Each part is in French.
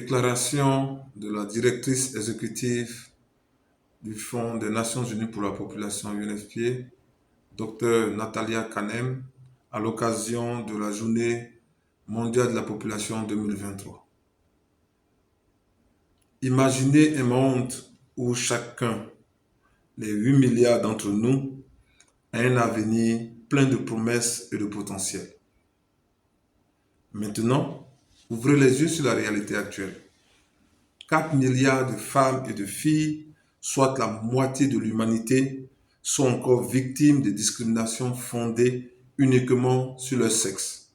Déclaration de la directrice exécutive du Fonds des Nations Unies pour la population UNFPA, Dr Natalia Kanem, à l'occasion de la Journée mondiale de la population 2023. Imaginez un monde où chacun, les 8 milliards d'entre nous, a un avenir plein de promesses et de potentiel. Maintenant, ouvrez les yeux sur la réalité actuelle. 4 milliards de femmes et de filles, soit la moitié de l'humanité, sont encore victimes de discriminations fondées uniquement sur leur sexe.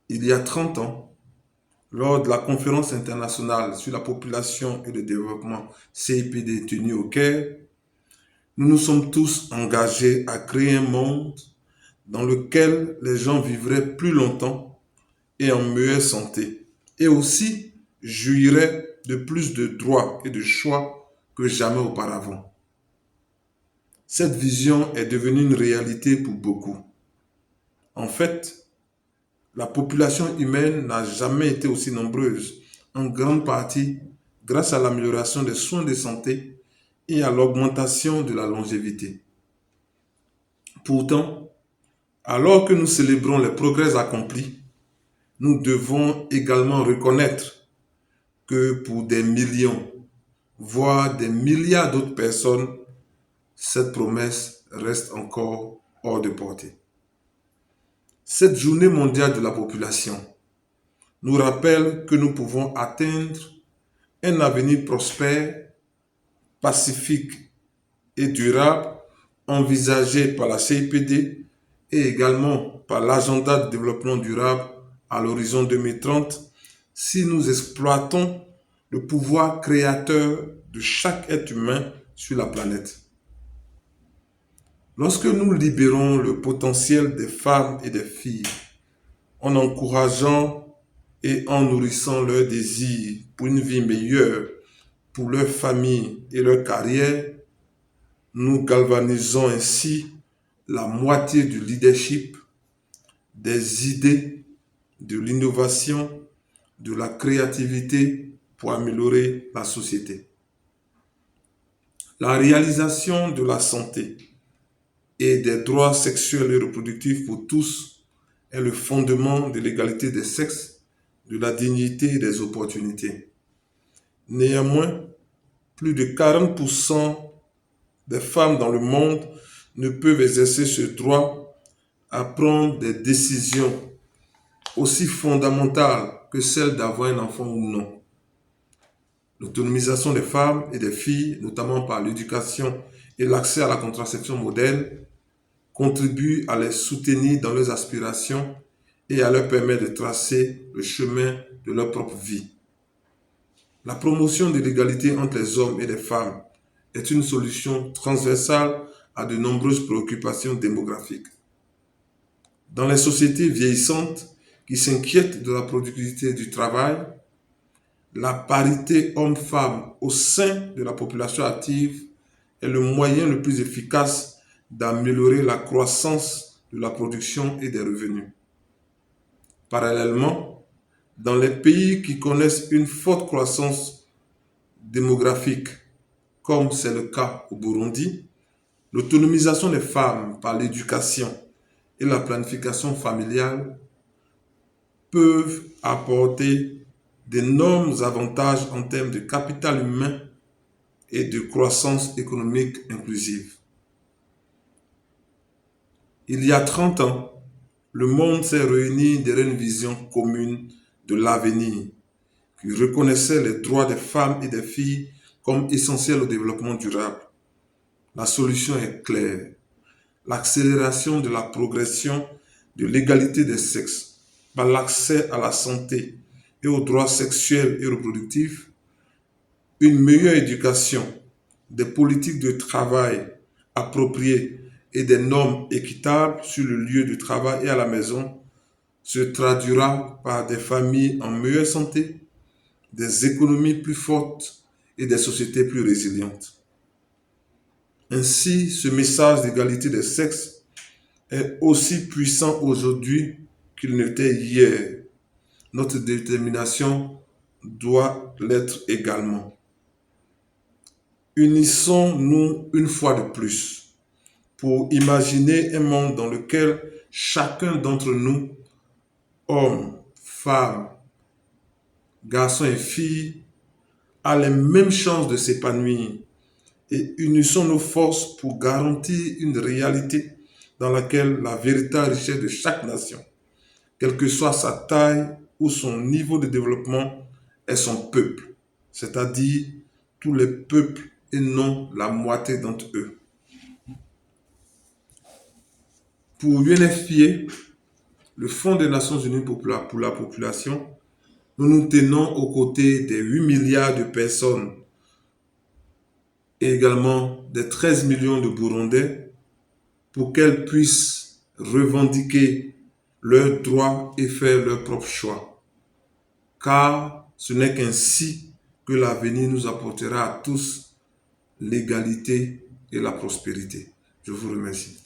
Il y a 30 ans, lors de la conférence internationale sur la population et le développement CIPD tenue au Caire, nous nous sommes tous engagés à créer un monde dans lequel les gens vivraient plus longtemps et en meilleure santé, et aussi jouiraient de plus de droits et de choix que jamais auparavant. Cette vision est devenue une réalité pour beaucoup. En fait, la population humaine n'a jamais été aussi nombreuse, en grande partie grâce à l'amélioration des soins de santé et à l'augmentation de la longévité. Pourtant, alors que nous célébrons les progrès accomplis, nous devons également reconnaître que pour des millions, voire des milliards d'autres personnes, cette promesse reste encore hors de portée. Cette journée mondiale de la population nous rappelle que nous pouvons atteindre un avenir prospère, pacifique et durable envisagé par la CIPD et également par l'agenda de développement durable à l'horizon 2030 si nous exploitons le pouvoir créateur de chaque être humain sur la planète. Lorsque nous libérons le potentiel des femmes et des filles en encourageant et en nourrissant leurs désirs pour une vie meilleure, pour leur famille et leur carrière, nous galvanisons ainsi la moitié du leadership, des idées, de l'innovation, de la créativité pour améliorer la société. La réalisation de la santé et des droits sexuels et reproductifs pour tous est le fondement de l'égalité des sexes, de la dignité et des opportunités. Néanmoins, plus de 40% des femmes dans le monde ne peuvent exercer ce droit à prendre des décisions aussi fondamentales que celle d'avoir un enfant ou non. L'autonomisation des femmes et des filles, notamment par l'éducation et l'accès à la contraception moderne, contribue à les soutenir dans leurs aspirations et à leur permettre de tracer le chemin de leur propre vie. La promotion de l'égalité entre les hommes et les femmes est une solution transversale à de nombreuses préoccupations démographiques. Dans les sociétés vieillissantes qui s'inquiètent de la productivité du travail, la parité homme-femme au sein de la population active est le moyen le plus efficace d'améliorer la croissance de la production et des revenus. Parallèlement, dans les pays qui connaissent une forte croissance démographique, comme c'est le cas au Burundi, l'autonomisation des femmes par l'éducation et la planification familiale peuvent apporter d'énormes avantages en termes de capital humain et de croissance économique inclusive. Il y a 30 ans, le monde s'est réuni derrière une vision commune de l'avenir qui reconnaissait les droits des femmes et des filles comme essentiels au développement durable. La solution est claire. L'accélération de la progression de l'égalité des sexes par l'accès à la santé et aux droits sexuels et reproductifs, une meilleure éducation, des politiques de travail appropriées et des normes équitables sur le lieu de travail et à la maison se traduira par des familles en meilleure santé, des économies plus fortes et des sociétés plus résilientes. Ainsi, ce message d'égalité des sexes est aussi puissant aujourd'hui qu'il n'était hier. Notre détermination doit l'être également. Unissons-nous une fois de plus pour imaginer un monde dans lequel chacun d'entre nous, hommes, femmes, garçons et filles, a les mêmes chances de s'épanouir, et unissons nos forces pour garantir une réalité dans laquelle la véritable richesse de chaque nation, quelle que soit sa taille ou son niveau de développement, est son peuple, c'est-à-dire tous les peuples et non la moitié d'entre eux. Pour UNFPA, le Fonds des Nations Unies pour la population, nous nous tenons aux côtés des 8 milliards de personnes et également des 13 millions de Burundais pour qu'elles puissent revendiquer leurs droits et faire leurs propres choix. Car ce n'est qu'ainsi que l'avenir nous apportera à tous l'égalité et la prospérité. Je vous remercie.